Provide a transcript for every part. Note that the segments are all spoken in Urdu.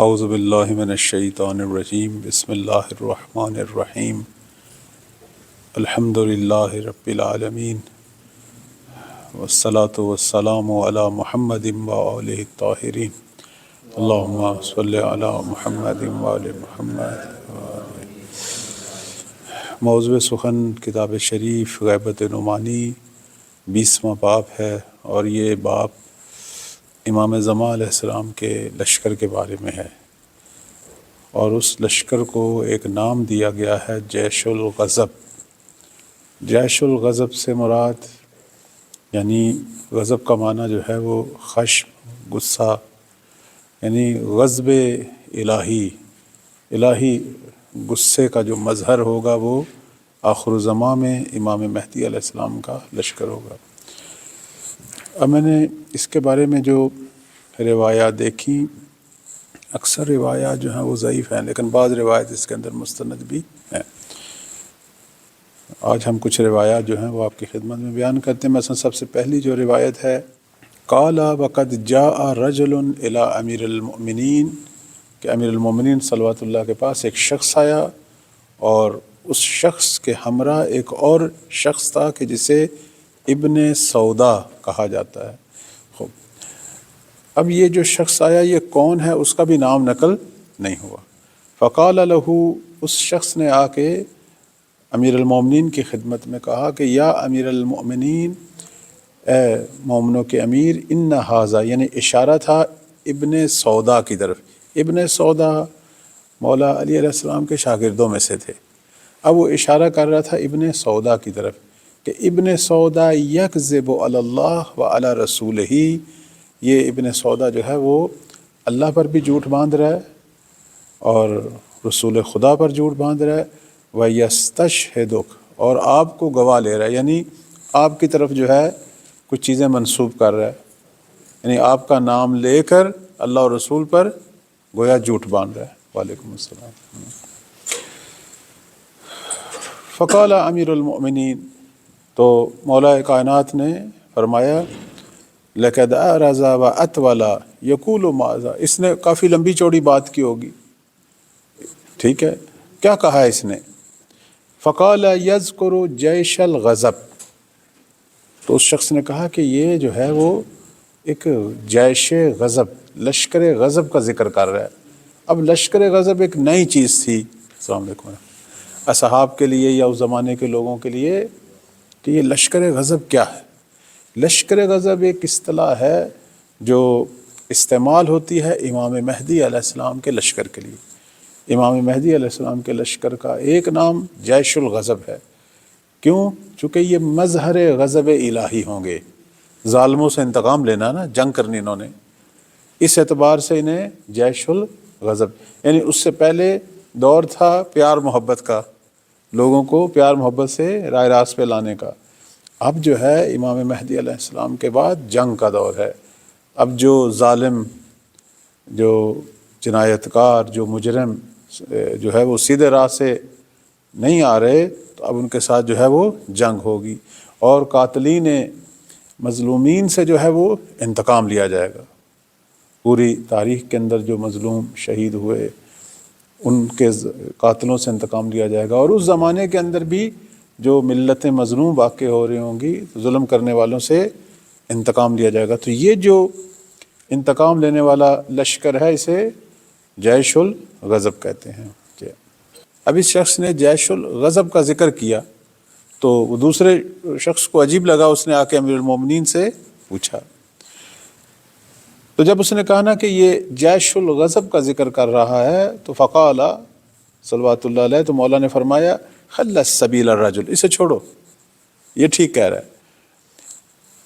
اعوذ باللہ من الشیطان الرجیم بسم اللہ الرحمن الرحیم الحمد للہ رب العالمین والصلاة والسلام علی محمد وآلہ الطاہرین اللہم صلی علی محمد وآل محمد. موضوع سخن کتاب شریف غیبت نعمانی 20واں باب ہے، اور یہ باب امام زمان علیہ السلام کے لشکر کے بارے میں ہے، اور اس لشکر کو ایک نام دیا گیا ہے جیش الغضب. جیش الغضب سے مراد یعنی غضب کا معنی جو ہے وہ خشم، غصہ، یعنی غضب الہی غصے کا جو مظہر ہوگا وہ آخر الزمان میں امام مہدی علیہ السلام کا لشکر ہوگا. اب میں نے اس کے بارے میں جو روایات دیکھی، اکثر روایات جو ہیں وہ ضعیف ہیں، لیکن بعض روایت اس کے اندر مستند بھی ہیں. آج ہم کچھ روایات جو ہیں وہ آپ کی خدمت میں بیان کرتے ہیں. مثلا سب سے پہلی جو روایت ہے، قال وقد جاء رجل الى امیر المؤمنین، کہ امیر المؤمنین صلوات اللہ کے پاس ایک شخص آیا، اور اس شخص کے ہمراہ ایک اور شخص تھا کہ جسے ابن سودا کہا جاتا ہے. خوب، اب یہ جو شخص آیا یہ کون ہے اس کا بھی نام نقل نہیں ہوا. فقال له، اس شخص نے آ کے امیر المومنین کی خدمت میں کہا کہ یا امیر المؤمنین، اے مومنوں کے امیر، ان ھذا، یعنی اشارہ تھا ابن سودا کی طرف. ابن سودا مولا علی علیہ السلام کے شاگردوں میں سے تھے. اب وہ اشارہ کر رہا تھا ابن سودا کی طرف کہ ابن سودا یکذب علی اللہ و علی رسولہ، یہ ابن سودا جو ہے وہ اللہ پر بھی جھوٹ باندھ رہا ہے اور رسول خدا پر جھوٹ باندھ رہا ہے. وَيَسْتَشْهِدُكَ، اور آپ کو گواہ لے رہا ہے، یعنی آپ کی طرف جو ہے کچھ چیزیں منسوب کر رہا ہے، یعنی آپ کا نام لے کر اللہ اور رسول پر گویا جھوٹ باندھ رہا ہے. وعلیکم السلام. فقال امیر المؤمنین، تو مولا کائنات نے فرمایا لقد اعرض واطول یقول ماذا، اس نے کافی لمبی چوڑی بات کی ہوگی، ٹھیک ہے، کیا کہا ہے اس نے؟ فقال یذکر جیش الغضب، تو اس شخص نے کہا کہ یہ جو ہے وہ ایک جیش غضب، لشکر غضب کا ذکر کر رہا ہے. اب لشکر غضب ایک نئی چیز تھی السلام علیکم اصحاب کے لیے یا اس زمانے کے لوگوں کے لیے کہ یہ لشکر غضب کیا ہے. لشکر غضب ایک اصطلاح ہے جو استعمال ہوتی ہے امام مہدی علیہ السلام کے لشکر کے لیے. امام مہدی علیہ السلام کے لشکر کا ایک نام جیش الغضب ہے. کیوں؟ چونکہ یہ مظہر غضب الہی ہوں گے، ظالموں سے انتقام لینا نا، جنگ کرنی انہوں نے، اس اعتبار سے انہیں جیش الغضب، یعنی اس سے پہلے دور تھا پیار محبت کا، لوگوں کو پیار محبت سے رائے راست پہ لانے کا. اب جو ہے امام مہدی علیہ السلام کے بعد جنگ کا دور ہے. اب جو ظالم، جو جنایت کار، جو مجرم جو ہے وہ سیدھے راہ سے نہیں آ رہے، تو اب ان کے ساتھ جو ہے وہ جنگ ہوگی، اور قاتلین مظلومین سے جو ہے وہ انتقام لیا جائے گا. پوری تاریخ کے اندر جو مظلوم شہید ہوئے ان کے قاتلوں سے انتقام لیا جائے گا، اور اس زمانے کے اندر بھی جو ملتیں مظلوم واقع ہو رہی ہوں گی، ظلم کرنے والوں سے انتقام لیا جائے گا. تو یہ جو انتقام لینے والا لشکر ہے اسے جیش الغضب کہتے ہیں. اب اس شخص نے جیش الغضب کا ذکر کیا تو وہ دوسرے شخص کو عجیب لگا، اس نے آ کے امیر المومنین سے پوچھا. تو جب اس نے کہا نا کہ یہ جیش الغضب کا ذکر کر رہا ہے، تو فقال صلوات اللہ علیہ، تو مولا نے فرمایا خل السبیل الرجل، اسے چھوڑو، یہ ٹھیک کہہ رہا ہے،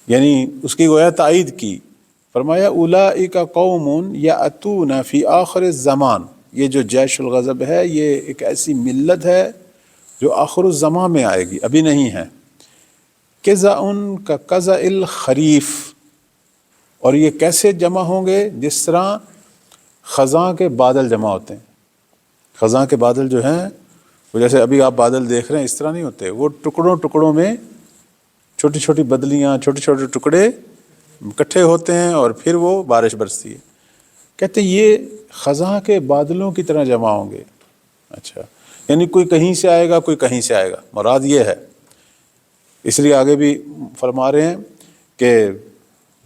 یعنی اس کی گویا تائید کی. فرمایا اولئک قوم یاتون فی آخر الزمان، یہ جو جیش الغضب ہے یہ ایک ایسی ملت ہے جو آخر الزمان میں آئے گی، ابھی نہیں ہے. قزع کا قزع الخریف، اور یہ کیسے جمع ہوں گے؟ جس طرح خزاں کے بادل جمع ہوتے ہیں. خزاں کے بادل جو ہیں وہ جیسے ابھی آپ بادل دیکھ رہے ہیں اس طرح نہیں ہوتے، وہ ٹکڑوں ٹکڑوں میں چھوٹی چھوٹی بدلیاں، چھوٹے چھوٹے ٹکڑے اکٹھے ہوتے ہیں اور پھر وہ بارش برستی ہے. کہتے ہیں یہ خزاں کے بادلوں کی طرح جمع ہوں گے. اچھا، یعنی کوئی کہیں سے آئے گا، کوئی کہیں سے آئے گا، مراد یہ ہے. اس لیے آگے بھی فرما رہے ہیں کہ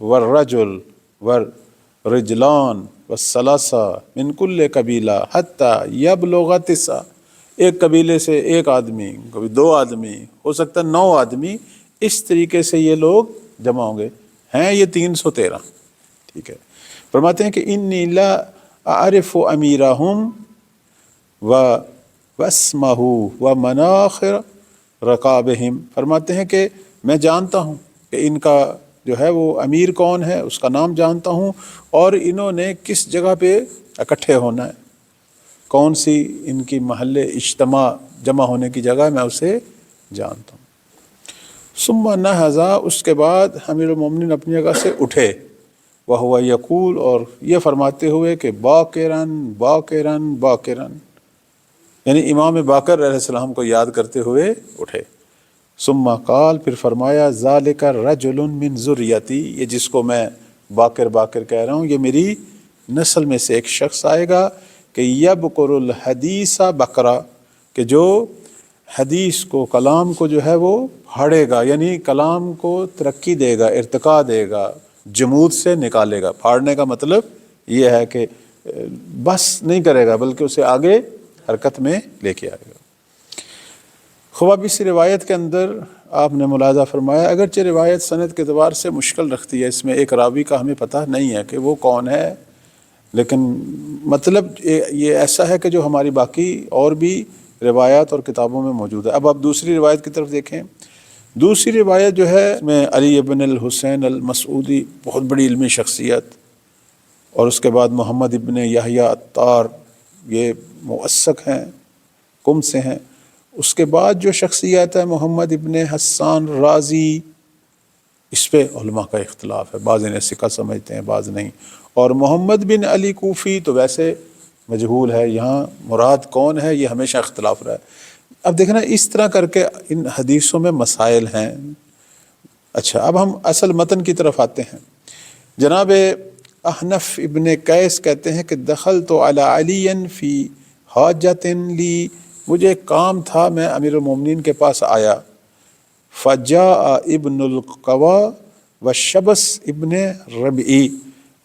والرجل والرجلان والثلاثہ من کل قبیلہ حتی یبلغ 9، ایک قبیلے سے ایک آدمی، کبھی 2 آدمی، ہو سکتا ہے 9 آدمی، اس طریقے سے یہ لوگ جمع ہوں گے. ہیں یہ 313. ٹھیک ہے. فرماتے ہیں کہ انی لا اعرف امیرہم واسمہ ومناخر رقابہم. فرماتے ہیں کہ میں جانتا ہوں کہ ان کا جو ہے وہ امیر کون ہے، اس کا نام جانتا ہوں، اور انہوں نے کس جگہ پہ اکٹھے ہونا ہے، کون سی ان کی محل اجتماع جمع ہونے کی جگہ میں اسے جانتا ہوں. ثم نہض، اس کے بعد امیر المومنین اپنی جگہ سے اٹھے، وہو یقول، اور یہ فرماتے ہوئے کہ باکرن باکرن باکرن، یعنی امام باقر علیہ السلام کو یاد کرتے ہوئے اٹھے. ثم قال، پھر فرمایا ذالک رجل من ذریتی، یہ جس کو میں باقر باقر کہہ رہا ہوں یہ میری نسل میں سے ایک شخص آئے گا کہ یبقر الحدیث بقرہ، کہ جو حدیث کو، کلام کو جو ہے وہ پھاڑے گا، یعنی کلام کو ترقی دے گا، ارتقاء دے گا، جمود سے نکالے گا. پھاڑنے کا مطلب یہ ہے کہ بس نہیں کرے گا بلکہ اسے آگے حرکت میں لے کے آئے گا. خوب اب اس روایت کے اندر آپ نے ملاحظہ فرمایا، اگرچہ روایت سند کے اعتبار سے مشکل رکھتی ہے، اس میں ایک راوی کا ہمیں پتہ نہیں ہے کہ وہ کون ہے، لیکن مطلب یہ ایسا ہے کہ جو ہماری باقی اور بھی روایات اور کتابوں میں موجود ہے. اب آپ دوسری روایت کی طرف دیکھیں. دوسری روایت جو ہے اس میں علی ابن الحسین المسعودی، بہت بڑی علمی شخصیت، اور اس کے بعد محمد ابن یحییٰ عطار، یہ موثق ہیں، قم سے ہیں. اس کے بعد جو شخصیت ہے محمد ابن حسان رازی، اس پہ علماء کا اختلاف ہے، بعض انہیں ثقہ سمجھتے ہیں، بعض نہیں. اور محمد بن علی کوفی تو ویسے مجہول ہے، یہاں مراد کون ہے یہ ہمیشہ اختلاف رہا ہے. اب دیکھنا اس طرح کر کے ان حدیثوں میں مسائل ہیں. اچھا، اب ہم اصل متن کی طرف آتے ہیں. جناب احنف ابن قیس کہتے ہیں کہ دخلت علی علی فی حاجۃ لی، مجھے ایک کام تھا، میں امیر المومنین کے پاس آیا. فجاء ابن القوا وشبس ابن ربعی،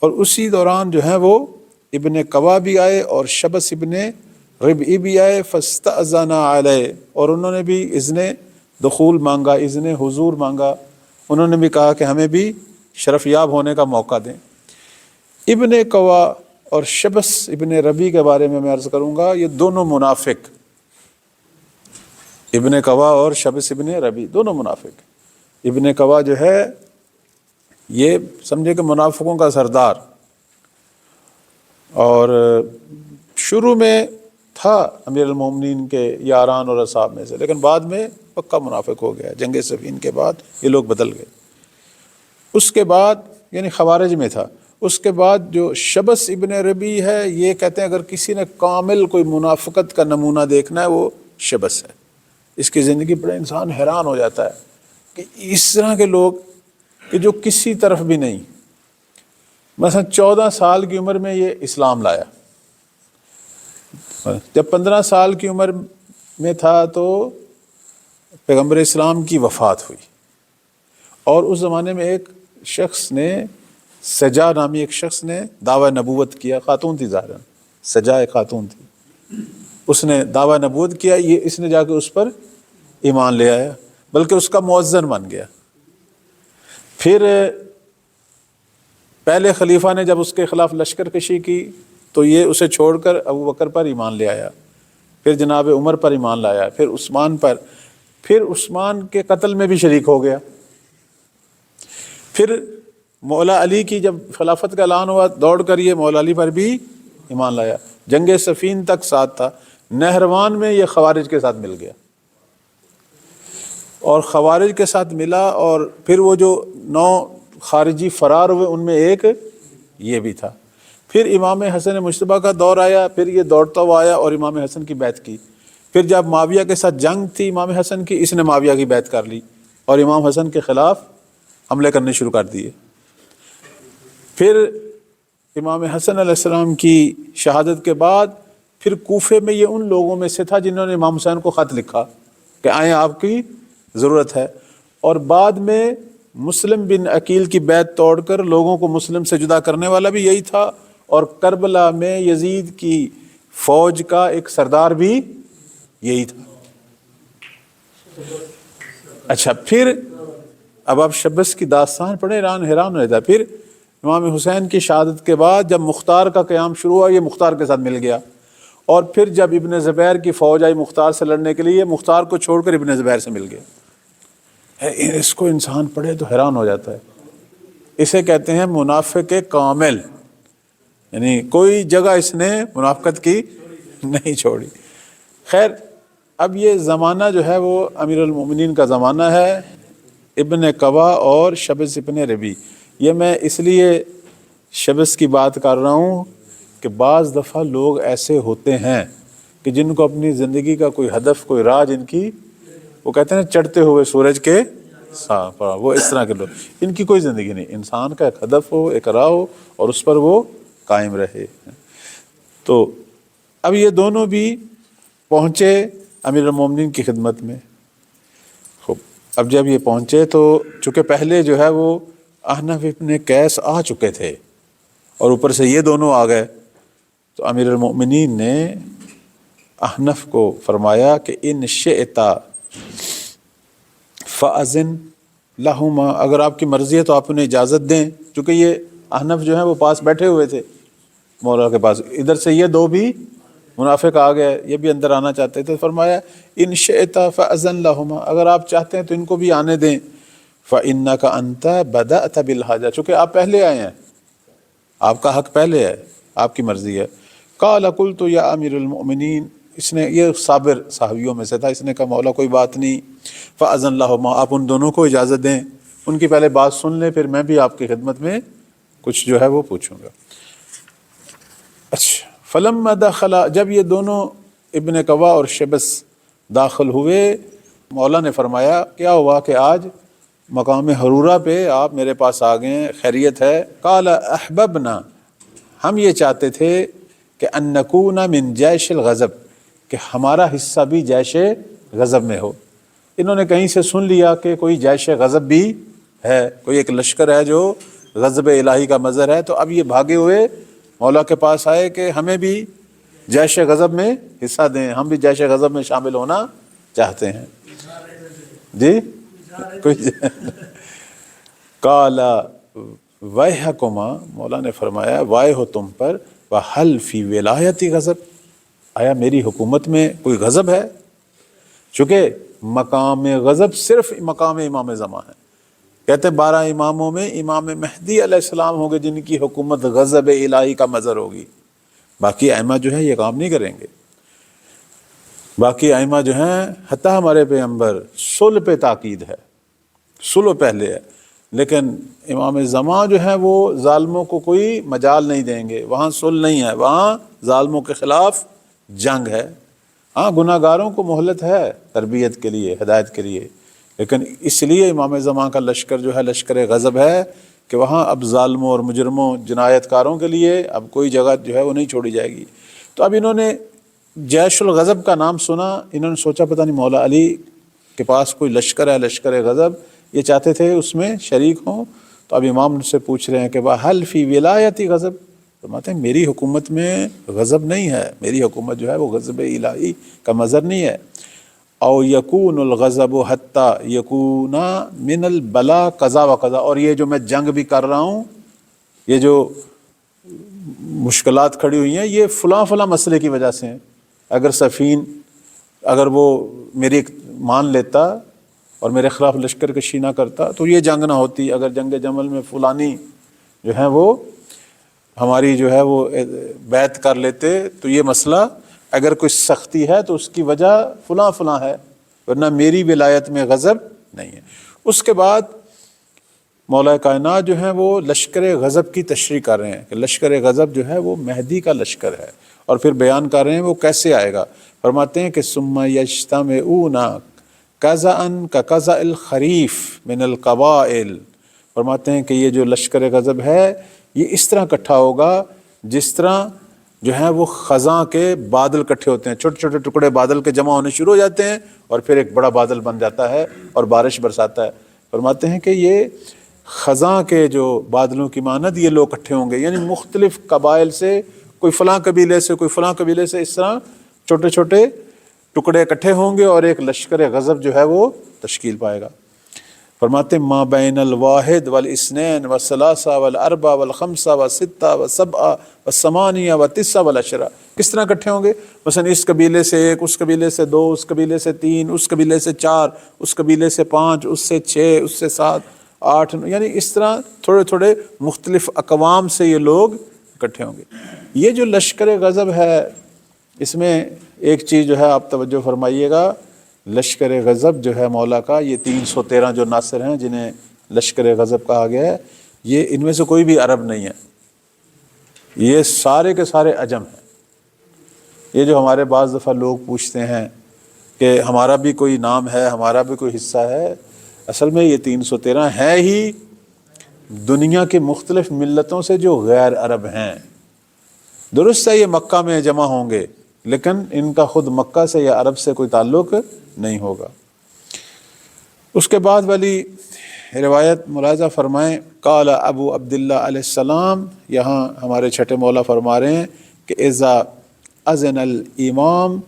اور اسی دوران جو ہے وہ ابن قوا بھی آئے اور شبس ابن ربعی بھی آئے. فاستأذن علیہ، اور انہوں نے بھی اذن دخول مانگا، اذن حضور مانگا، انہوں نے بھی کہا کہ ہمیں بھی شرف یاب ہونے کا موقع دیں. ابن قوا اور شبس ابن ربی کے بارے میں عرض کروں گا، یہ دونوں منافق، ابن قوا اور شبس ابن ربی دونوں منافق. ابن قوا جو ہے یہ سمجھے کہ منافقوں کا سردار، اور شروع میں تھا امیر المومنین کے یاران اور اصحاب میں سے، لیکن بعد میں پکا منافق ہو گیا. جنگ صفین کے بعد یہ لوگ بدل گئے. اس کے بعد یعنی خوارج میں تھا. اس کے بعد جو شبس ابن ربی ہے، یہ کہتے ہیں اگر کسی نے کامل کوئی منافقت کا نمونہ دیکھنا ہے وہ شبس ہے. اس کی زندگی پر انسان حیران ہو جاتا ہے کہ اس طرح کے لوگ کہ جو کسی طرف بھی نہیں، مثلا 14 سال کی عمر میں یہ اسلام لایا، جب 15 سال کی عمر میں تھا تو پیغمبر اسلام کی وفات ہوئی. اور اس زمانے میں ایک شخص نے، سجا نامی ایک شخص نے دعوی نبوت کیا، خاتون تھی ظاہراً، سجا ایک خاتون تھی، اس نے دعوی نبوت کیا، یہ اس نے جا کے اس پر ایمان لے آیا، بلکہ اس کا مؤذن بن گیا. پھر پہلے خلیفہ نے جب اس کے خلاف لشکر کشی کی تو یہ اسے چھوڑ کر ابو بکر پر ایمان لے آیا، پھر جناب عمر پر ایمان لایا، پھر عثمان پر، پھر عثمان کے قتل میں بھی شریک ہو گیا. پھر مولا علی کی جب خلافت کا اعلان ہوا، دوڑ کر یہ مولا علی پر بھی ایمان لایا. جنگ صفین تک ساتھ تھا. نہروان میں یہ خوارج کے ساتھ مل گیا، اور خوارج کے ساتھ ملا، اور پھر وہ جو 9 خارجی فرار ہوئے ان میں ایک یہ بھی تھا. پھر امام حسن مجتبیٰ کا دور آیا، پھر یہ دوڑتا ہوا آیا اور امام حسن کی بیعت کی. پھر جب معاویہ کے ساتھ جنگ تھی امام حسن کی، اس نے معاویہ کی بیعت کر لی اور امام حسن کے خلاف حملے کرنے شروع کر دیے. پھر امام حسن علیہ السلام کی شہادت کے بعد پھر کوفے میں یہ ان لوگوں میں سے تھا جنہوں نے امام حسین کو خط لکھا کہ آئیں آپ کی ضرورت ہے، اور بعد میں مسلم بن عقیل کی بیعت توڑ کر لوگوں کو مسلم سے جدا کرنے والا بھی یہی تھا، اور کربلا میں یزید کی فوج کا ایک سردار بھی یہی تھا۔ اچھا، پھر اب آپ شبث کی داستان پڑھیں، حیران ہو جاتا ہے۔ پھر امام حسین کی شہادت کے بعد جب مختار کا قیام شروع ہوا، یہ مختار کے ساتھ مل گیا، اور پھر جب ابن زبیر کی فوج آئی مختار سے لڑنے کے لیے، مختار کو چھوڑ کر ابن زبیر سے مل گیا۔ اس کو انسان پڑھے تو حیران ہو جاتا ہے۔ اسے کہتے ہیں منافق کامل، یعنی کوئی جگہ اس نے منافقت کی نہیں چھوڑی۔ خیر، اب یہ زمانہ جو ہے وہ امیر المومنین کا زمانہ ہے، ابن قبا اور شبث ابن ربی۔ یہ میں اس لیے شبث کی بات کر رہا ہوں کہ بعض دفعہ لوگ ایسے ہوتے ہیں کہ جن کو اپنی زندگی کا کوئی ہدف، کوئی راہ جن کی، وہ کہتے ہیں چڑھتے ہوئے سورج کے ساتھ، وہ اس طرح کے لوگ، ان کی کوئی زندگی نہیں۔ انسان کا ایک ہدف ہو، ایک راہ ہو، اور اس پر وہ قائم رہے۔ تو اب یہ دونوں بھی پہنچے امیر المومنین کی خدمت میں۔ خوب، اب جب یہ پہنچے تو چونکہ پہلے جو ہے وہ احنف ابن قیس آ چکے تھے اور اوپر سے یہ دونوں آ گئے، تو امیر المومنین نے احنف کو فرمایا کہ ان شئت فاذن لہما، اگر آپ کی مرضی ہے تو آپ انہیں اجازت دیں، چونکہ یہ احنف جو ہیں وہ پاس بیٹھے ہوئے تھے مولا کے پاس، ادھر سے یہ دو بھی منافق آ گئے، یہ بھی اندر آنا چاہتے تھے۔ فرمایا ان شئت فاذن لہما، اگر آپ چاہتے ہیں تو ان کو بھی آنے دیں۔ فانک انت بدأت بالحاجہ، چونکہ آپ پہلے آئے ہیں، آپ کا حق پہلے ہے، آپ کی مرضی ہے۔ قال قلت یا امیر المؤمنین، اس نے، یہ صابر صحابیوں میں سے تھا، اس نے کہا مولا کوئی بات نہیں، فاذن لہما، آپ ان دونوں کو اجازت دیں، ان کی پہلے بات سن لیں، پھر میں بھی آپ کی خدمت میں کچھ جو ہے وہ پوچھوں گا۔ اچھا، فلما دخل، جب یہ دونوں ابن قبا اور شبث داخل ہوئے، مولا نے فرمایا کیا ہوا کہ آج مقام حرورہ پہ آپ میرے پاس آ گئے، خیریت ہے؟ قال احببنا، ہم یہ چاہتے تھے کہ ان نکون من جیش الغضب، کہ ہمارا حصہ بھی جیش غضب میں ہو۔ انہوں نے کہیں سے سن لیا کہ کوئی جیش غضب بھی ہے، کوئی ایک لشکر ہے جو غضب الہی کا مظہر ہے، تو اب یہ بھاگے ہوئے مولا کے پاس آئے کہ ہمیں بھی جیش غضب میں حصہ دیں، ہم بھی جیش غضب میں شامل ہونا چاہتے ہیں۔ جی کوئی قال ویحکما، مولا نے فرمایا وائے ہو تم پر، وحل فی ولایتی غضب، آیا میری حکومت میں کوئی غضب ہے؟ چونکہ مقام غضب صرف مقام امام زمان ہے، کہتے 12 اماموں میں امام مہدی علیہ السلام ہوں گے جن کی حکومت غضب الہی کا مظہر ہوگی، باقی ائمہ جو ہے یہ کام نہیں کریں گے۔ باقی ائمہ جو ہیں، حتیٰ ہمارے پیغمبر، صلح پہ تاکید ہے، صلح پہلے ہے، لیکن امام زمان جو ہے وہ ظالموں کو کوئی مجال نہیں دیں گے، وہاں صلح نہیں ہے، وہاں ظالموں کے خلاف جنگ ہے۔ ہاں، گناہ گاروں کو مہلت ہے تربیت کے لیے، ہدایت کے لیے، لیکن اس لیے امام زمان کا لشکر جو ہے لشکر غضب ہے کہ وہاں اب ظالموں اور مجرموں، جنایت کاروں کے لیے اب کوئی جگہ جو ہے وہ نہیں چھوڑی جائے گی۔ تو اب انہوں نے جیش الغضب کا نام سنا، انہوں نے سوچا پتہ نہیں مولا علی کے پاس کوئی لشکر ہے، لشکر غضب، یہ چاہتے تھے اس میں شریک ہوں۔ تو اب امام سے پوچھ رہے ہیں کہ وحل فی ولایتی غضب، فرماتے ہیں میری حکومت میں غضب نہیں ہے، میری حکومت جو ہے وہ غضب الہی کا مظہر نہیں ہے۔ او یکون الغضب حتی یکون من البلا قضا و قضا، اور یہ جو میں جنگ بھی کر رہا ہوں، یہ جو مشکلات کھڑی ہوئی ہیں، یہ فلاں فلاں مسئلے کی وجہ سے ہیں۔ اگر سفین، اگر وہ میری مان لیتا اور میرے خلاف لشکر کشی نہ کرتا تو یہ جنگ نہ ہوتی، اگر جنگ جمل میں فلانی جو ہے وہ ہماری جو ہے وہ بیعت کر لیتے تو یہ مسئلہ، اگر کوئی سختی ہے تو اس کی وجہ فلاں فلاں ہے، ورنہ میری ولایت میں غضب نہیں ہے۔ اس کے بعد مولا کائنات جو ہیں وہ لشکر غضب کی تشریح کر رہے ہیں کہ لشکر غضب جو ہے وہ مہدی کا لشکر ہے، اور پھر بیان کر رہے ہیں وہ کیسے آئے گا۔ فرماتے ہیں کہ ثم یجتمعون قضاء کقضاء الخریف من القبائل، فرماتے ہیں کہ یہ جو لشکر غضب ہے یہ اس طرح اکٹھا ہوگا جس طرح جو ہے وہ خزاں کے بادل اکٹھے ہوتے ہیں، چھوٹے چھوٹے ٹکڑے بادل کے جمع ہونے شروع ہو جاتے ہیں اور پھر ایک بڑا بادل بن جاتا ہے اور بارش برساتا ہے۔ فرماتے ہیں کہ یہ خزاں کے جو بادلوں کی مانند یہ لوگ اکٹھے ہوں گے، یعنی مختلف قبائل سے، کوئی فلاں قبیلے سے، کوئی فلاں قبیلے سے، اس طرح چھوٹے چھوٹے ٹکڑے اکٹھے ہوں گے اور ایک لشکر غضب جو ہے وہ تشکیل پائے گا۔ فرماتے ہیں ما بین الواحد والاثنین والثلاثہ والاربع والخمسہ والستہ والسبع والثمانیہ والتسع والعشرہ، کس طرح اکٹھے ہوں گے؟ مثلا اس قبیلے سے ایک، اس قبیلے سے دو، اس قبیلے سے تین، اس قبیلے سے چار، اس قبیلے سے پانچ، اس سے چھ، اس سے سات، آٹھ، یعنی اس طرح تھوڑے تھوڑے مختلف اقوام سے یہ لوگ اکٹھے ہوں گے۔ یہ جو لشکر غضب ہے، اس میں ایک چیز جو ہے آپ توجہ فرمائیے گا، لشکر غضب جو ہے مولا کا، یہ 313 جو ناصر ہیں جنہیں لشکر غضب کہا گیا ہے، یہ ان میں سے کوئی بھی عرب نہیں ہے، یہ سارے کے سارے عجم ہیں۔ یہ جو ہمارے بعض دفعہ لوگ پوچھتے ہیں کہ ہمارا بھی کوئی نام ہے، ہمارا بھی کوئی حصہ ہے، اصل میں یہ 313 ہے ہی دنیا کے مختلف ملتوں سے جو غیر عرب ہیں۔ درست ہے یہ مکہ میں جمع ہوں گے، لیکن ان کا خود مکہ سے یا عرب سے کوئی تعلق نہیں ہوگا۔ اس کے بعد والی روایت ملاحظہ فرمائیں، قال ابو عبداللہ علیہ السلام، یہاں ہمارے چھٹے مولا فرما رہے ہیں کہ اذا اذن الامام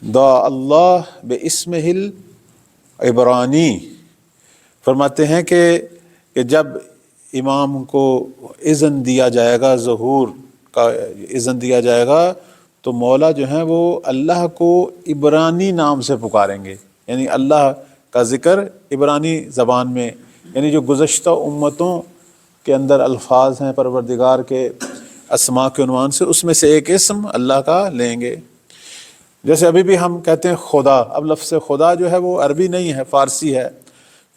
دعا اللہ باسمہ العبرانی، فرماتے ہیں کہ جب امام کو اذن دیا جائے گا، ظہور کا اذن دیا جائے گا، تو مولا جو ہیں وہ اللہ کو عبرانی نام سے پکاریں گے، یعنی اللہ کا ذکر عبرانی زبان میں، یعنی جو گزشتہ امتوں کے اندر الفاظ ہیں پروردگار کے اسماء کے عنوان سے، اس میں سے ایک اسم اللہ کا لیں گے۔ جیسے ابھی بھی ہم کہتے ہیں خدا، اب لفظ خدا جو ہے وہ عربی نہیں ہے، فارسی ہے،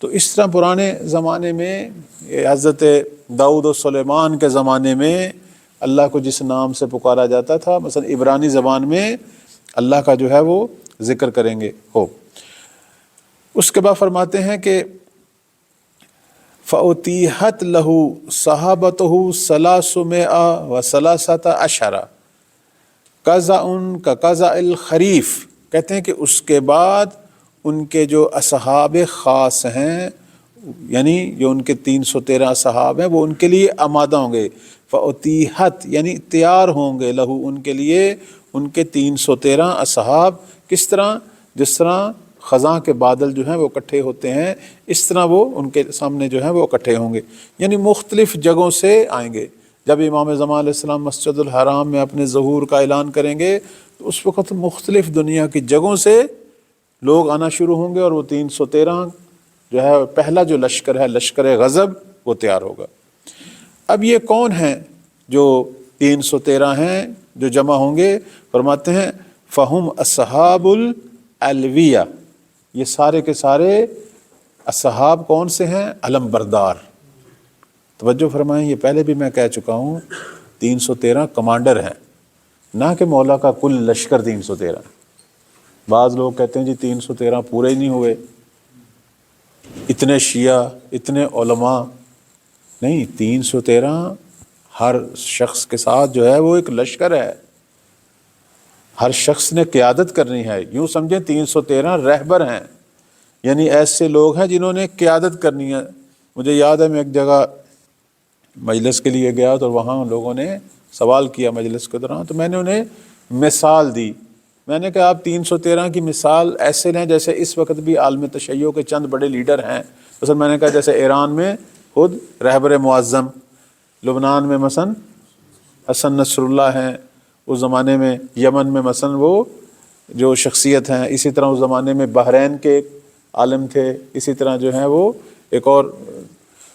تو اس طرح پرانے زمانے میں حضرت داؤد و سلیمان کے زمانے میں اللہ کو جس نام سے پکارا جاتا تھا، مثلا عبرانی زبان میں اللہ کا جو ہے وہ ذکر کریں گے ہو۔ اس کے بعد فرماتے ہیں کہ فَأُتِيحَتْ لَهُ صَحَابَتُهُ 313 عشرہ قَزَعٌ كَقَزَعِ الْخَرِيفِ، کہتے ہیں کہ اس کے بعد ان کے جو اصحاب خاص ہیں، یعنی جو ان کے 313 اصحاب ہیں، وہ ان کے لیے آمادہ ہوں گے۔ فَأُتِيحَتْ یعنی تیار ہوں گے، لہو ان کے لیے، ان کے 313 اصحاب، کس طرح؟ جس طرح خزاں کے بادل جو ہیں وہ اکٹھے ہوتے ہیں، اس طرح وہ ان کے سامنے جو ہیں وہ اکٹھے ہوں گے، یعنی مختلف جگہوں سے آئیں گے۔ جب امام زمان علیہ السلام مسجد الحرام میں اپنے ظہور کا اعلان کریں گے تو اس وقت مختلف دنیا کی جگہوں سے لوگ آنا شروع ہوں گے، اور وہ 313 جو ہے پہلا جو لشکر ہے، لشکر غضب، وہ تیار ہوگا۔ اب یہ کون ہیں جو 313 ہیں جو جمع ہوں گے؟ فرماتے ہیں فہم اصحاب الالویہ، یہ سارے کے سارے اصحاب کون سے ہیں؟ علم بردار۔ توجہ فرمائیں، یہ پہلے بھی میں کہہ چکا ہوں، 313 کمانڈر ہیں، نہ کہ مولا کا کل لشکر 313۔ بعض لوگ کہتے ہیں جی 313 پورے ہی نہیں ہوئے، اتنے شیعہ، اتنے علماء، نہیں، 313 ہر شخص کے ساتھ جو ہے وہ ایک لشکر ہے، ہر شخص نے قیادت کرنی ہے۔ یوں سمجھیں 313 رہبر ہیں، یعنی ایسے لوگ ہیں جنہوں نے قیادت کرنی ہے۔ مجھے یاد ہے میں ایک جگہ مجلس کے لیے گیا تو وہاں لوگوں نے سوال کیا مجلس کے دوران، تو میں نے انہیں مثال دی، میں نے کہا آپ 313 کی مثال ایسے لیں جیسے اس وقت بھی عالم تشیع کے چند بڑے لیڈر ہیں۔ مثلا میں نے کہا جیسے ایران میں خود رہبر معظم، لبنان میں مثلا حسن نصر اللہ ہیں، اس زمانے میں یمن میں مثلا وہ جو شخصیت ہیں، اسی طرح اس زمانے میں بحرین کے عالم تھے، اسی طرح جو ہیں وہ ایک اور،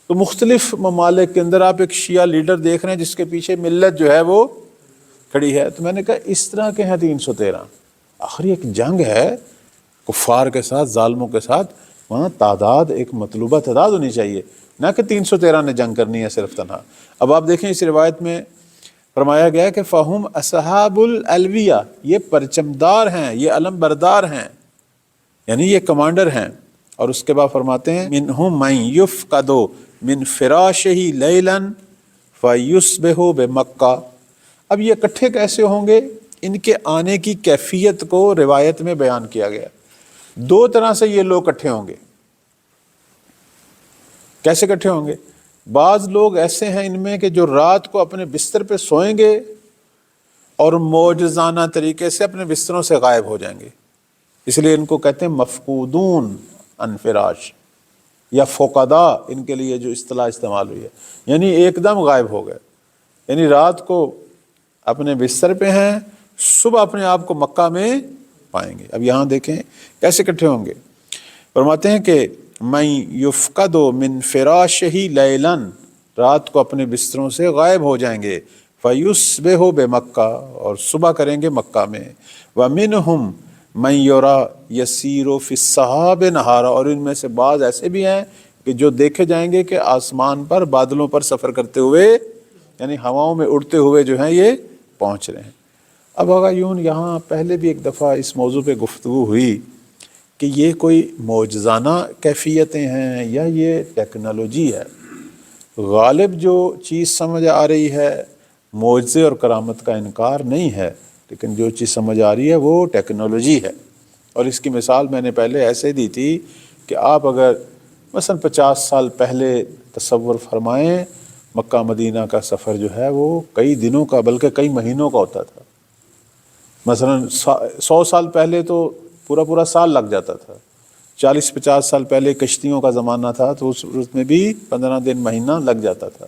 تو مختلف ممالک کے اندر آپ ایک شیعہ لیڈر دیکھ رہے ہیں جس کے پیچھے ملت جو ہے وہ کھڑی ہے۔ تو میں نے کہا اس طرح کے ہیں 313، آخری ایک جنگ ہے کفار کے ساتھ، ظالموں کے ساتھ، وہاں تعداد ایک مطلوبہ تعداد ہونی چاہیے، نہ کہ 313 نے جنگ کرنی ہے صرف تنہا۔ اب آپ دیکھیں اس روایت میں فرمایا گیا ہے کہ فہم اصحاب الالویہ، یہ پرچمدار ہیں، یہ علم بردار ہیں، یعنی یہ کمانڈر ہیں۔ اور اس کے بعد فرماتے ہیں منہم من یفقد من فراشہ لیلا فَيُصْبِحُ بِمَکہ۔ اب یہ اکٹھے کیسے ہوں گے؟ ان کے آنے کی کیفیت کو روایت میں بیان کیا گیا۔ دو طرح سے یہ لوگ اکٹھے ہوں گے۔ کیسے اکٹھے ہوں گے؟ بعض لوگ ایسے ہیں ان میں کہ جو رات کو اپنے بستر پہ سوئیں گے اور معجزانہ طریقے سے اپنے بستروں سے غائب ہو جائیں گے، اس لیے ان کو کہتے ہیں مفقودون عن فراش یا فقدا، ان کے لیے جو اصطلاح استعمال ہوئی ہے، یعنی ایک دم غائب ہو گئے، یعنی رات کو اپنے بستر پہ ہیں، صبح اپنے آپ کو مکہ میں پائیں گے۔ اب یہاں دیکھیں کیسے اکٹھے ہوں گے۔ فرماتے ہیں کہ من یفقد من فراشہ لیلا، رات کو اپنے بستروں سے غائب ہو جائیں گے، فیصبح بمکہ، اور صبح کریں گے مکہ میں، ومنہم من یرا یسیر فی السحاب نہارا، اور ان میں سے بعض ایسے بھی ہیں کہ جو دیکھے جائیں گے کہ آسمان پر بادلوں پر سفر کرتے ہوئے، یعنی ہواؤں میں اڑتے ہوئے جو ہیں یہ پہنچ رہے ہیں۔ اب آغایون یہاں پہلے بھی ایک دفعہ اس موضوع پہ گفتگو ہوئی کہ یہ کوئی معجزانہ کیفیتیں ہیں یا یہ ٹیکنالوجی ہے۔ غالب جو چیز سمجھ آ رہی ہے معجزے اور کرامت کا انکار نہیں ہے، لیکن جو چیز سمجھ آ رہی ہے وہ ٹیکنالوجی ہے۔ اور اس کی مثال میں نے پہلے ایسے دی تھی کہ آپ اگر مثلا 50 سال پہلے تصور فرمائیں، مکہ مدینہ کا سفر جو ہے وہ کئی دنوں کا بلکہ کئی مہینوں کا ہوتا تھا۔ مثلا 100 سال پہلے تو پورا سال لگ جاتا تھا، 40-50 سال پہلے کشتیوں کا زمانہ تھا تو اس میں بھی 15 دن مہینہ لگ جاتا تھا،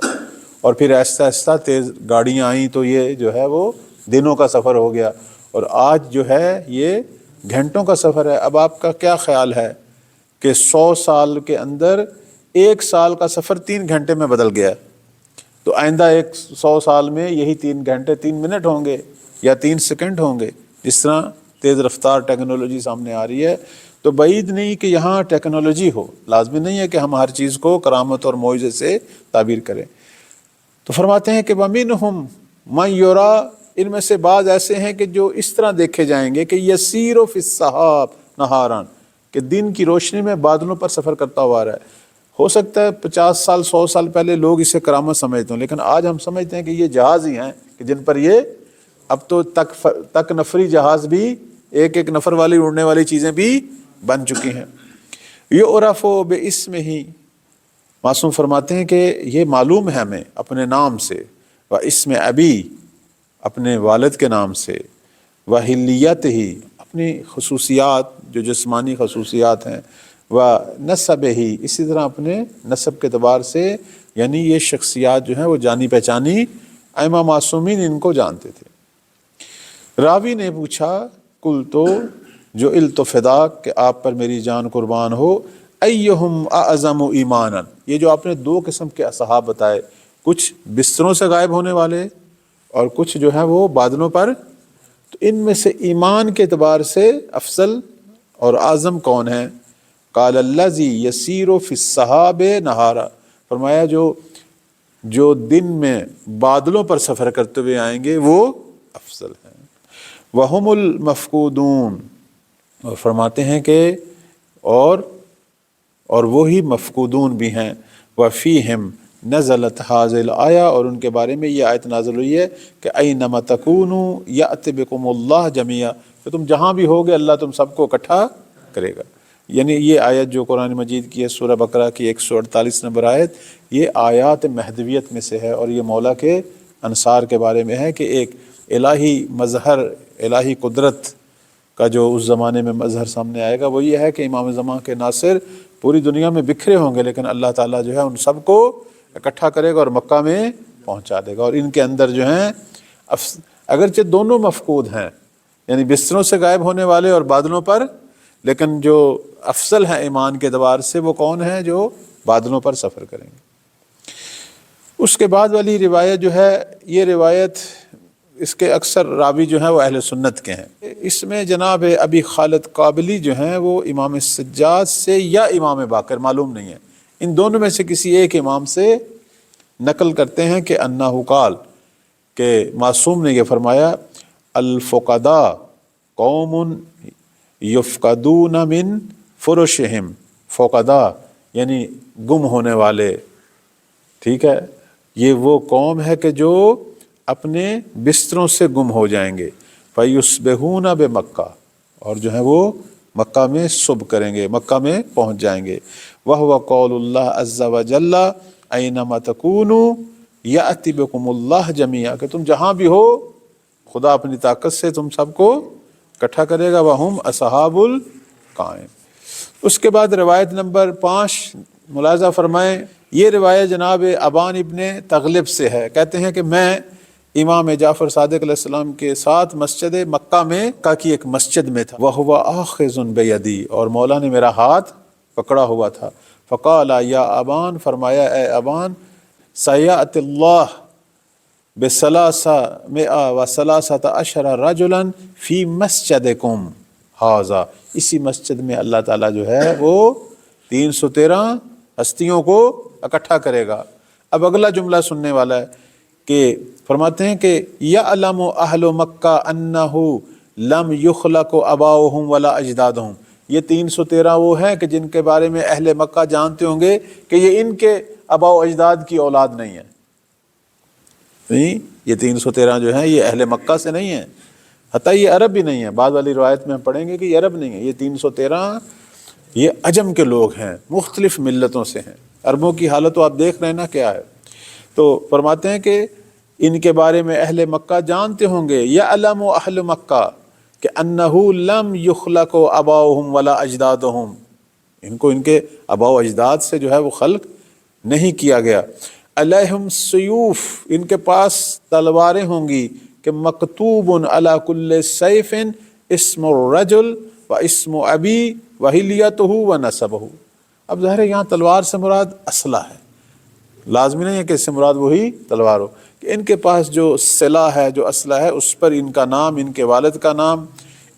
اور پھر آہستہ آہستہ تیز گاڑیاں آئیں تو یہ جو ہے وہ دنوں کا سفر ہو گیا، اور آج جو ہے یہ گھنٹوں کا سفر ہے۔ اب آپ کا کیا خیال ہے کہ 100 سال کے اندر ایک سال کا سفر 3 گھنٹے میں بدل گیا، تو آئندہ 100 سال میں یہی 3 گھنٹے 3 منٹ ہوں گے یا 3 سیکنڈ ہوں گے، جس طرح تیز رفتار ٹیکنالوجی سامنے آ رہی ہے۔ تو بعید نہیں کہ یہاں ٹیکنالوجی ہو، لازمی نہیں ہے کہ ہم ہر چیز کو کرامت اور معجزے سے تعبیر کریں۔ تو فرماتے ہیں کہ وَمِنْهُمْ مَنْ يُرَى، ان میں سے بعض ایسے ہیں کہ جو اس طرح دیکھے جائیں گے کہ يَسِيرُ فِي السَّحَابِ نَهَارًا، کہ دن کی روشنی میں بادلوں پر سفر کرتا ہوا آ رہا ہے۔ ہو سکتا ہے 50 سال 100 سال پہلے لوگ اسے کرامت سمجھتے ہوں، لیکن آج ہم سمجھتے ہیں کہ یہ جہاز ہی ہیں کہ جن پر یہ اب تو تک نفری جہاز بھی، ایک نفر والی اڑنے والی چیزیں بھی بن چکی ہیں۔ یعرف باسمہ، معصوم فرماتے ہیں کہ یہ معلوم ہے ہمیں اپنے نام سے، واسم ابی، اپنے والد کے نام سے، وحلیتہ، اپنی خصوصیات جو جسمانی خصوصیات ہیں، ونسبہ، اسی طرح اپنے نسب کے اعتبار سے، یعنی یہ شخصیات جو ہیں وہ جانی پہچانی، ائمہ معصومین ان کو جانتے تھے۔ راوی نے پوچھا، قلت جو التفداک، کہ آپ پر میری جان قربان ہو، ایہم اعظم ایمانا، یہ جو آپ نے 2 قسم کے اصحاب بتائے، کچھ بستروں سے غائب ہونے والے اور کچھ جو ہیں وہ بادلوں پر، تو ان میں سے ایمان کے اعتبار سے افضل اور اعظم کون ہیں؟ قال الذی یسیر فی السحاب نہارا، فرمایا جو دن میں بادلوں پر سفر کرتے ہوئے آئیں گے وہ افضل ہیں۔ وہم المفقودون، اور فرماتے ہیں کہ اور وہی مفقودون بھی ہیں۔ وفیہم نزلت ھذہ الآیہ، اور ان کے بارے میں یہ آیت نازل ہوئی ہے کہ اینما تکونوا یأت بکم اللہ جمیعا، کہ تم جہاں بھی ہوگے اللہ تم سب کو اکٹھا کرے گا۔ یعنی یہ آیت جو قرآن مجید کی ہے، سورہ بقرہ کی 148 نمبر آیت، یہ آیات مہدویت میں سے ہے، اور یہ مولا کے انصار کے بارے میں ہے کہ ایک الہی مظہر، الہی قدرت کا جو اس زمانے میں مظہر سامنے آئے گا، وہ یہ ہے کہ امام زمان کے ناصر پوری دنیا میں بکھرے ہوں گے، لیکن اللہ تعالیٰ جو ہے ان سب کو اکٹھا کرے گا اور مکہ میں پہنچا دے گا، اور ان کے اندر جو ہیں اگرچہ دونوں مفقود ہیں، یعنی بستروں سے غائب ہونے والے اور بادلوں پر، لیکن جو افضل ہیں ایمان کے اعتبار سے وہ کون ہیں؟ جو بادلوں پر سفر کریں گے۔ اس کے بعد والی روایت جو ہے، یہ روایت اس کے اکثر راوی جو ہیں وہ اہل سنت کے ہیں۔ اس میں جناب ابی خالد قابلی جو ہیں وہ امام سجاد سے یا امام باقر، معلوم نہیں ہے، ان دونوں میں سے کسی ایک امام سے نقل کرتے ہیں کہ انہ قال، کہ معصوم نے یہ فرمایا، الفقداء قوم یفقدون من فرشہم، فقداء یعنی گم ہونے والے، ٹھیک ہے، یہ وہ قوم ہے کہ جو اپنے بستروں سے گم ہو جائیں گے، فَيُصْبِحُونَ بِمَکہ، اور جو ہے وہ مکہ میں صبح کریں گے، مکہ میں پہنچ جائیں گے۔ وَهُوَ قَوْلُ اللَّهِ عَزَّ وَجَلَّ أَيْنَمَا تَكُونُوا يَأْتِ بِكُمُ اللَّهُ جَمِيعًا، کہ تم جہاں بھی ہو خدا اپنی طاقت سے تم سب کو اکٹھا کرے گا۔ وَهُمْ أَصْحَابُ الْقَائِمِ۔ اس کے بعد روایت نمبر 5 ملاحظہ فرمائیں، یہ روایت جناب ابان ابن تغلب سے ہے، کہتے ہیں کہ میں امام جعفر صادق علیہ السلام کے ساتھ مسجد مکہ میں کی ایک مسجد میں تھا، وَهُوَ آخِذٌ بِیَدِی، اور مولا نے میرا ہاتھ پکڑا ہوا تھا۔ فقال یا ابان، فرمایا اے ابان، سیأتی اللہ ب313 رجلا فی مسجدکم ھذا، اسی مسجد میں اللہ تعالیٰ جو ہے وہ 313 ہستیوں کو اکٹھا کرے گا۔ اب اگلا جملہ سننے والا ہے کہ فرماتے ہیں کہ یعلم اہل مکہ انہ لم یخلق آباؤہم ولا اجدادہم، یہ 313 وہ ہیں کہ جن کے بارے میں اہل مکہ جانتے ہوں گے کہ یہ ان کے آباء و اجداد کی اولاد نہیں ہے، نہیں، یہ 313 جو ہیں یہ اہل مکہ سے نہیں ہیں، حتیٰ یہ عرب بھی نہیں ہے، بعد والی روایت میں ہم پڑھیں گے کہ یہ عرب نہیں ہے، یہ 313 یہ عجم کے لوگ ہیں، مختلف ملتوں سے ہیں۔ عربوں کی حالت تو آپ دیکھ رہے ہیں نا کیا ہے۔ تو فرماتے ہیں کہ ان کے بارے میں اہل مکہ جانتے ہوں گے، یعلم اہل مکہ کہ انہ لم یخلق آباؤہم ولا اجدادہم، ان کو ان کے آباء و اجداد سے جو ہے وہ خلق نہیں کیا گیا۔ علیہم سیوف، ان کے پاس تلواریں ہوں گی کہ مکتوب علی کل سیف اسم الرجل و اسم ابی و حلیتہ و نسبہ۔ اب ظاہر ہے یہاں تلوار سے مراد اسلحہ ہے، لازمی نہیں ہے کہ اس سے مراد وہی تلوار ہو، کہ ان کے پاس جو سلاح ہے، جو اسلحہ ہے، اس پر ان کا نام، ان کے والد کا نام،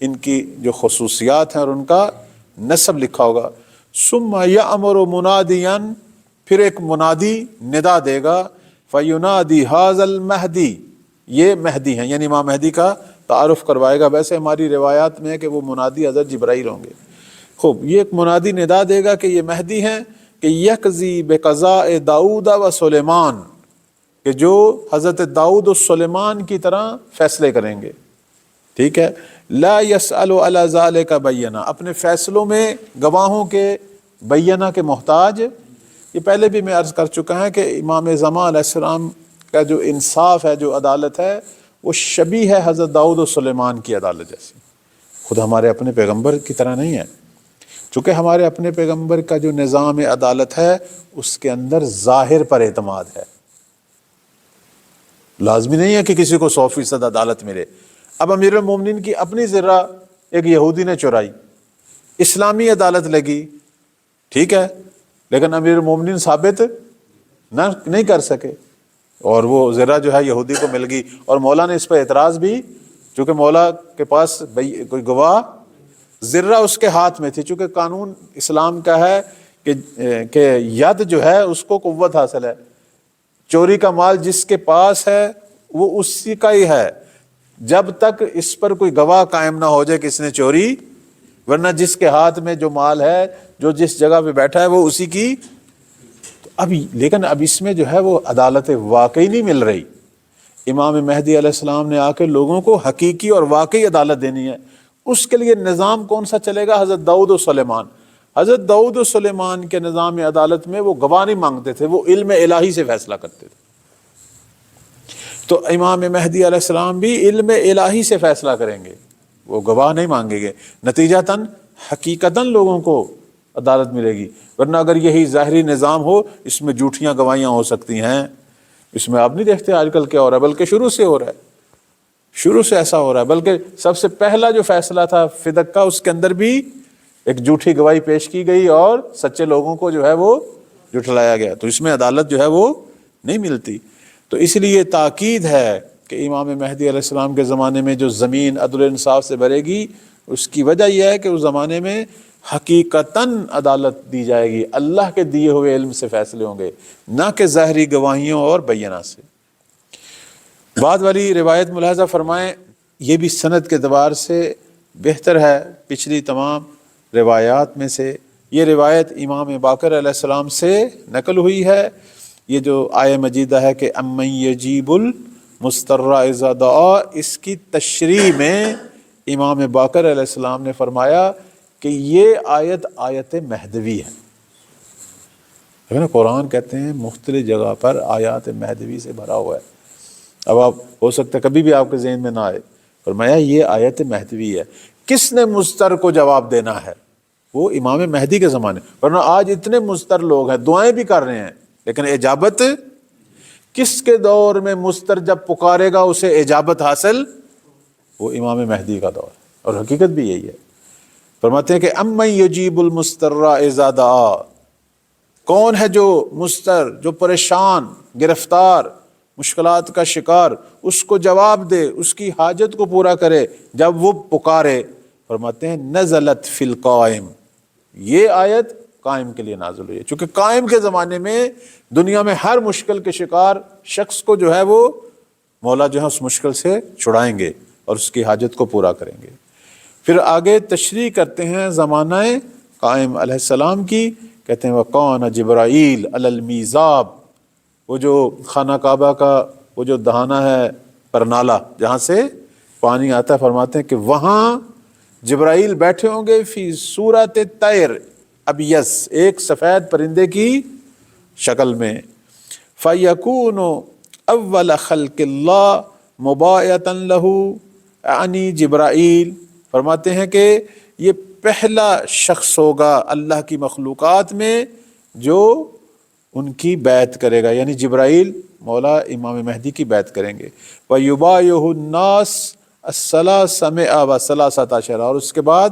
ان کی جو خصوصیات ہیں اور ان کا نسب لکھا ہوگا۔ ثم یأمر منادیا، پھر ایک منادی ندا دے گا، فینادی ھذا المہدی، یہ مہدی ہیں، یعنی امام مہدی کا تعارف کروائے گا۔ ویسے ہماری روایات میں ہے کہ وہ منادی حضرت جبرائیل ہوں گے۔ خوب، یہ ایک منادی ندا دے گا کہ یہ مہدی ہیں، کہ یقضی بقضاء داؤد و سلیمان، کہ جو حضرت داؤد و سلیمان کی طرح فیصلے کریں گے، ٹھیک ہے۔ لا یسأل علی ذلک بینہ، اپنے فیصلوں میں گواہوں کے بینہ کے محتاج۔ یہ پہلے بھی میں عرض کر چکا ہے کہ امام زمان علیہ السلام کا جو انصاف ہے، جو عدالت ہے، وہ شبیہ ہے حضرت داؤد و سلیمان کی عدالت جیسی، خود ہمارے اپنے پیغمبر کی طرح نہیں ہے۔ چونکہ ہمارے اپنے پیغمبر کا جو نظام عدالت ہے اس کے اندر ظاہر پر اعتماد ہے، لازمی نہیں ہے کہ کسی کو 100% عدالت ملے۔ اب امیر المومنین کی اپنی ذرہ ایک یہودی نے چرائی، اسلامی عدالت لگی، ٹھیک ہے، لیکن امیر المومنین ثابت نہیں کر سکے، اور وہ ذرہ جو ہے یہودی کو مل گئی، اور مولا نے اس پر اعتراض بھی، چونکہ مولا کے پاس کوئی گواہ، ذرہ اس کے ہاتھ میں تھی، چونکہ قانون اسلام کا ہے کہ ید جو ہے اس کو قوت حاصل ہے، چوری کا مال جس کے پاس ہے وہ اسی کا ہی ہے، جب تک اس پر کوئی گواہ قائم نہ ہو جائے کہ اس نے چوری، ورنہ جس کے ہاتھ میں جو مال ہے، جو جس جگہ پہ بیٹھا ہے وہ اسی کی۔ لیکن اب اس میں جو ہے وہ عدالت واقعی نہیں مل رہی۔ امام مہدی علیہ السلام نے آ کے لوگوں کو حقیقی اور واقعی عدالت دینی ہے۔ اس کے لیے نظام کون سا چلے گا؟ حضرت داؤد و سلیمان۔ حضرت داؤد و سلیمان کے نظام عدالت میں وہ گواہ نہیں مانگتے تھے، وہ علم الہی سے فیصلہ کرتے تھے۔ تو امام مہدی علیہ السلام بھی علم الہی سے فیصلہ کریں گے، وہ گواہ نہیں مانگیں گے، نتیجتاً حقیقتاً لوگوں کو عدالت ملے گی۔ ورنہ اگر یہی ظاہری نظام ہو، اس میں جھوٹیاں گواہیاں ہو سکتی ہیں۔ اس میں آپ نہیں دیکھتے آج کل کیا ہو رہا ہے، بلکہ شروع سے ہو رہا ہے، شروع سے ایسا ہو رہا ہے۔ بلکہ سب سے پہلا جو فیصلہ تھا فدق کا، اس کے اندر بھی ایک جھوٹی گواہی پیش کی گئی اور سچے لوگوں کو جو ہے وہ جھٹلایا گیا۔ تو اس میں عدالت جو ہے وہ نہیں ملتی۔ تو اس لیے تاکید ہے کہ امام مہدی علیہ السلام کے زمانے میں جو زمین عدل و انصاف سے بھرے گی، اس کی وجہ یہ ہے کہ اس زمانے میں حقیقتاً عدالت دی جائے گی، اللہ کے دیے ہوئے علم سے فیصلے ہوں گے، نہ کہ ظاہری گواہیوں اور بینہ سے۔ بعد والی روایت ملاحظہ فرمائیں، یہ بھی سند کے اعتبار سے بہتر ہے پچھلی تمام روایات میں سے۔ یہ روایت امام باقر علیہ السلام سے نقل ہوئی ہے یہ جو آیہ مجیدہ ہے کہ امن یجیب المضطر اذا دعا، اس کی تشریح میں امام باقر علیہ السلام نے فرمایا کہ یہ آیت مہدوی ہے۔ لیکن قرآن کہتے ہیں مختلف جگہ پر آیات مہدوی سے بھرا ہوا ہے۔ اب آپ ہو سکتا ہے کبھی بھی آپ کے ذہن میں نہ آئے، فرمایا یہ آیت مہدوی ہے۔ کس نے مضطر کو جواب دینا ہے؟ وہ امام مہدی کے زمانے، ورنہ آج اتنے مضطر لوگ ہیں، دعائیں بھی کر رہے ہیں، لیکن اجابت کس کے دور میں مضطر جب پکارے گا اسے اجابت حاصل؟ وہ امام مہدی کا دور، اور حقیقت بھی یہی ہے۔ فرماتے ہیں کہ امن یجیب المضطر اذا دعا، کون ہے جو مضطر، جو پریشان، گرفتار، مشکلات کا شکار، اس کو جواب دے، اس کی حاجت کو پورا کرے جب وہ پکارے۔ فرماتے ہیں نزلت فی القائم، یہ آیت قائم کے لیے نازل ہوئی ہے، چونکہ قائم کے زمانے میں دنیا میں ہر مشکل کے شکار شخص کو جو ہے وہ مولا جو ہے اس مشکل سے چھڑائیں گے اور اس کی حاجت کو پورا کریں گے۔ پھر آگے تشریح کرتے ہیں زمانہ قائم علیہ السلام کی، کہتے ہیں وَقَانَ جبرائیل علی المیزاب، وہ جو خانہ کعبہ کا وہ جو دہانہ ہے پرنالہ جہاں سے پانی آتا ہے، فرماتے ہیں کہ وہاں جبرائیل بیٹھے ہوں گے فی صورت طیر ابیض، ایک سفید پرندے کی شکل میں، فَيَكُونُ أَوَّلَ خَلْقِ اللَّهِ مُبَايَةً لَهُ، یعنی جبرائیل فرماتے ہیں کہ یہ پہلا شخص ہوگا اللہ کی مخلوقات میں جو ان کی بیعت کرے گا، یعنی جبرائیل مولا امام مہدی کی بیعت کریں گے۔ وَيُبَايِعُهُ النَّاسُ الثَّلَاثَمِائَ وَثَلَاثَةَ عَشَرَ، اور اس کے بعد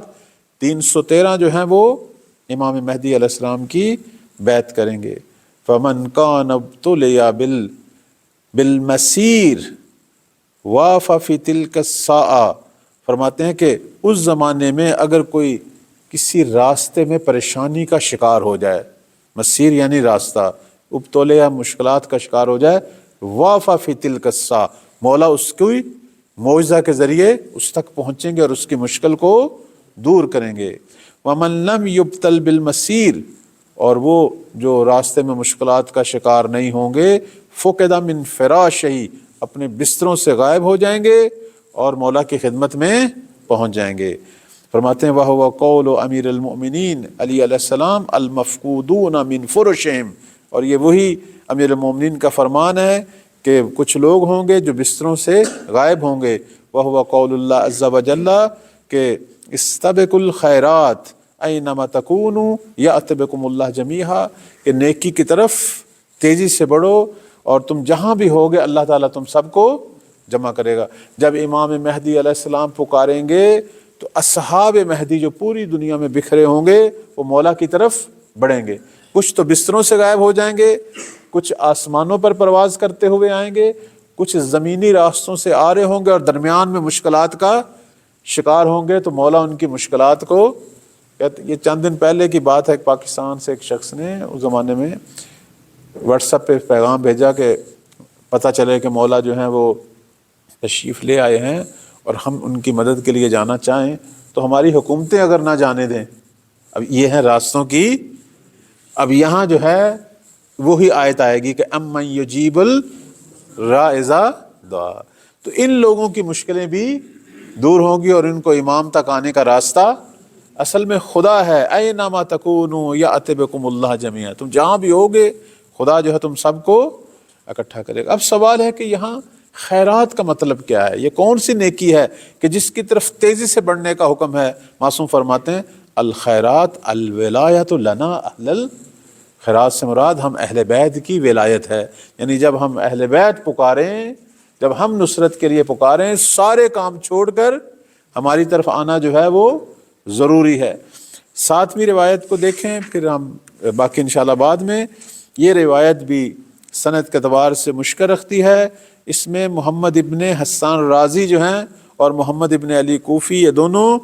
313 جو ہیں وہ امام مہدی علیہ السلام کی بیعت کریں گے۔ فَمَنْ كَانَ ابْتُلِيَ بِالْمَسِيرِ وَافَ فِي تِلْكَ السَّاعَةِ، فرماتے ہیں کہ اس زمانے میں اگر کوئی کسی راستے میں پریشانی کا شکار ہو جائے، مسیر یعنی راستہ، ابتلیا مشکلات کا شکار ہو جائے، وَافَ فِي تِلْكَ السَّاعَةِ، مولا اس کی معجزہ کے ذریعے اس تک پہنچیں گے اور اس کی مشکل کو دور کریں گے۔ وَمَنْ لَمْ يُبْتَلْ بِالْمَسِيرِ، اور وہ جو راستے میں مشکلات کا شکار نہیں ہوں گے، فُقِدَ مِنْ فِرَاشِهِ، اپنے بستروں سے غائب ہو جائیں گے اور مولا کی خدمت میں پہنچ جائیں گے۔ فرماتے ہیں وَهُوَ قَوْلُ امیر المؤمنین علی علیہ السلام المفقودون من فرشہم، اور یہ وہی امیر المؤمنین کا فرمان ہے کہ کچھ لوگ ہوں گے جو بستروں سے غائب ہوں گے۔ وَهُوَ قَوْلُ اللَّهِ عَزَّ وَجَلَّ کہ استبقوا الخیرات اینما تکونوا یأت بکم اللہ جمیعا، کہ نیکی کی طرف تیزی سے بڑھو اور تم جہاں بھی ہوگے اللہ تعالیٰ تم سب کو جمع کرے گا۔ جب امام مہدی علیہ السلام پکاریں گے تو اصحاب مہدی جو پوری دنیا میں بکھرے ہوں گے وہ مولا کی طرف بڑھیں گے، کچھ تو بستروں سے غائب ہو جائیں گے، کچھ آسمانوں پر پرواز کرتے ہوئے آئیں گے، کچھ زمینی راستوں سے آ رہے ہوں گے اور درمیان میں مشکلات کا شکار ہوں گے، تو مولا ان کی مشکلات کو، یہ چند دن پہلے کی بات ہے، پاکستان سے ایک شخص نے اس زمانے میں واٹس ایپ پہ پیغام بھیجا کہ پتہ چلے کہ مولا جو ہیں وہ تشریف لے آئے ہیں اور ہم ان کی مدد کے لیے جانا چاہیں تو ہماری حکومتیں اگر نہ جانے دیں۔ اب یہ ہے راستوں کی، اب یہاں جو ہے وہی آیت آئے گی کہ امن یجیب الرا اذا دعا، تو ان لوگوں کی مشکلیں بھی دور ہوں گی اور ان کو امام تک آنے کا راستہ اصل میں خدا ہے۔ اینما تکونوا یأت بکم اللہ جمیعا، تم جہاں بھی ہوگے خدا جو ہے تم سب کو اکٹھا کرے گا۔ اب سوال ہے کہ یہاں خیرات کا مطلب کیا ہے؟ یہ کون سی نیکی ہے کہ جس کی طرف تیزی سے بڑھنے کا حکم ہے؟ معصوم فرماتے ہیں الخیرات الولایت لنا اہل الخیرات سے مراد ہم اہل بیت کی ولایت ہے، یعنی جب ہم اہل بیت پکاریں، جب ہم نصرت کے لیے پکاریں، سارے کام چھوڑ کر ہماری طرف آنا جو ہے وہ ضروری ہے۔ 7ویں روایت کو دیکھیں، پھر ہم باقی انشاءاللہ بعد میں۔ یہ روایت بھی سند کے اعتبار سے مشکل رکھتی ہے، اس میں محمد ابن حسان رازی جو ہیں اور محمد ابن علی کوفی یہ دونوں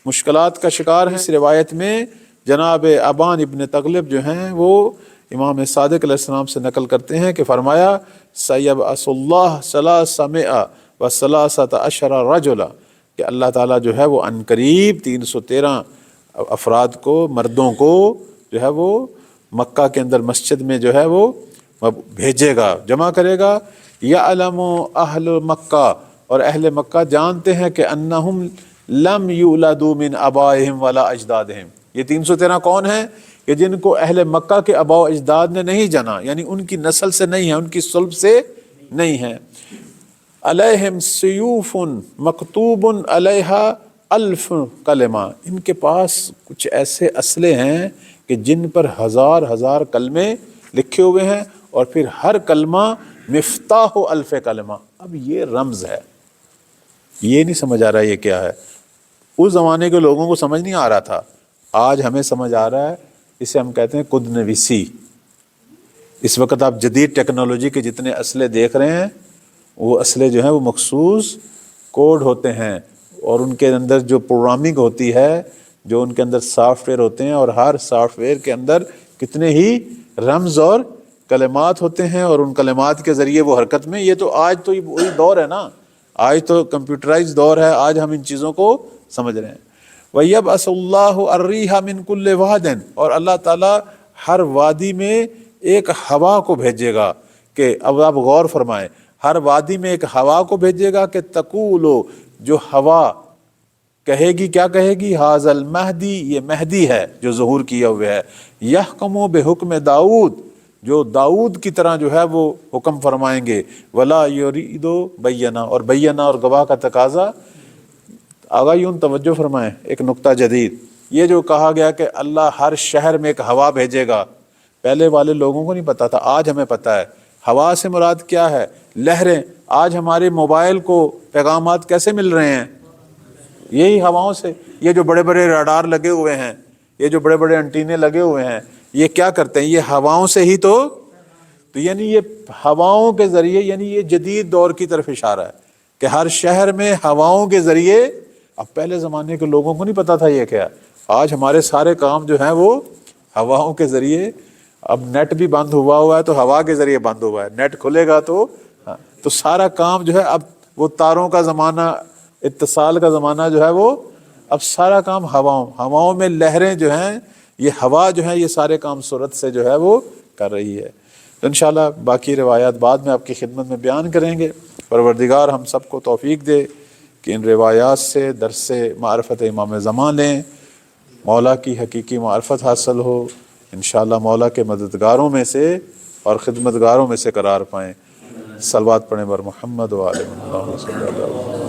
مشکلات کا شکار ہیں۔ اس روایت میں جناب ابان ابن تغلب جو ہیں وہ امام صادق علیہ السلام سے نقل کرتے ہیں کہ فرمایا سیبعث اللہ 313 رجلا، کہ اللہ تعالیٰ جو ہے وہ عنقریب 313 افراد کو، مردوں کو جو ہے وہ مکہ کے اندر مسجد میں جو ہے وہ بھیجے گا، جمع کرے گا۔ یعلم اہل مکہ، اور اہل مکہ جانتے ہیں کہ انہم لم یولدوا من آبائہم ولا اجدادہم، یہ 313 کون ہیں کہ جن کو اہل مکہ کے آباء و اجداد نے نہیں جنا، یعنی ان کی نسل سے نہیں ہے، ان کی صلب سے نہیں ہے۔ علیہم سیوف مکتوب علیہا الف کلمہ، ان کے پاس کچھ ایسے اسلحے ہیں کہ جن پر ہزار ہزار کلمے لکھے ہوئے ہیں، اور پھر ہر کلمہ مفتاح الف کلمہ۔ اب یہ رمز ہے، یہ نہیں سمجھ آ رہا یہ کیا ہے، اس زمانے کے لوگوں کو سمجھ نہیں آ رہا تھا، آج ہمیں سمجھ آ رہا ہے، اسے ہم کہتے ہیں کد نویسی۔ اس وقت آپ جدید ٹیکنالوجی کے جتنے اسلحے دیکھ رہے ہیں، وہ اسلحے جو ہیں وہ مخصوص کوڈ ہوتے ہیں، اور ان کے اندر جو پروگرامنگ ہوتی ہے، جو ان کے اندر سافٹ ویئر ہوتے ہیں، اور ہر سافٹ ویئر کے اندر کتنے ہی رمز اور کلمات ہوتے ہیں، اور ان کلمات کے ذریعے وہ حرکت میں، یہ تو آج تو وہی دور ہے نا، آج تو کمپیوٹرائز دور ہے، آج ہم ان چیزوں کو سمجھ رہے ہیں۔ وَيَبْعَثُ اللَّهُ الرِّيحَ مِن كُلِّ وَادٍ، اور اللہ تعالیٰ ہر وادی میں ایک ہوا کو بھیجے گا، کہ اب آپ غور فرمائیں، ہر وادی میں ایک ہوا کو بھیجے گا کہ تقولو، جو ہوا کہے گی، کیا کہے گی؟ ھذا المہدی، یہ مہدی ہے جو ظہور کیا ہوئے ہے، یحکم بحکم داؤد، جو داؤد کی طرح جو ہے وہ حکم فرمائیں گے، ولا یرید بینا، اور بینا اور گواہ کا تقاضا۔ آگا یوں توجہ فرمائیں، ایک نقطہ جدید، یہ جو کہا گیا کہ اللہ ہر شہر میں ایک ہوا بھیجے گا، پہلے والے لوگوں کو نہیں پتا تھا، آج ہمیں پتا ہے۔ ہوا سے مراد کیا ہے؟ لہریں۔ آج ہمارے موبائل کو پیغامات کیسے مل رہے ہیں؟ یہی ہواؤں سے۔ یہ جو بڑے بڑے راڈار لگے ہوئے ہیں، یہ جو بڑے بڑے انٹینے لگے ہوئے ہیں، یہ کیا کرتے ہیں؟ یہ ہواؤں سے ہی تو یعنی یہ ہواؤں کے ذریعے، یعنی یہ جدید دور کی طرف اشارہ ہے کہ ہر شہر میں ہواؤں کے ذریعے۔ اب پہلے زمانے کے لوگوں کو نہیں پتا تھا یہ کیا، آج ہمارے سارے کام جو ہیں وہ ہواؤں کے ذریعے۔ اب نیٹ بھی بند ہوا ہے تو ہوا کے ذریعے بند ہوا ہے، نیٹ کھلے گا تو سارا کام جو ہے، اب وہ تاروں کا زمانہ، اتصال کا زمانہ جو ہے وہ، اب سارا کام ہواؤں میں لہریں جو ہیں، یہ ہوا جو ہے یہ سارے کام سورت سے جو ہے وہ کر رہی ہے۔ تو انشاءاللہ باقی روایات بعد میں آپ کی خدمت میں بیان کریں گے۔ پروردگار ہم سب کو توفیق دے کہ ان روایات سے درس معرفت امام زمان لیں، مولا کی حقیقی معرفت حاصل ہو، انشاءاللہ مولا کے مددگاروں میں سے اور خدمتگاروں میں سے قرار پائیں۔ صلوات پڑھیں بر محمد و آل محمد۔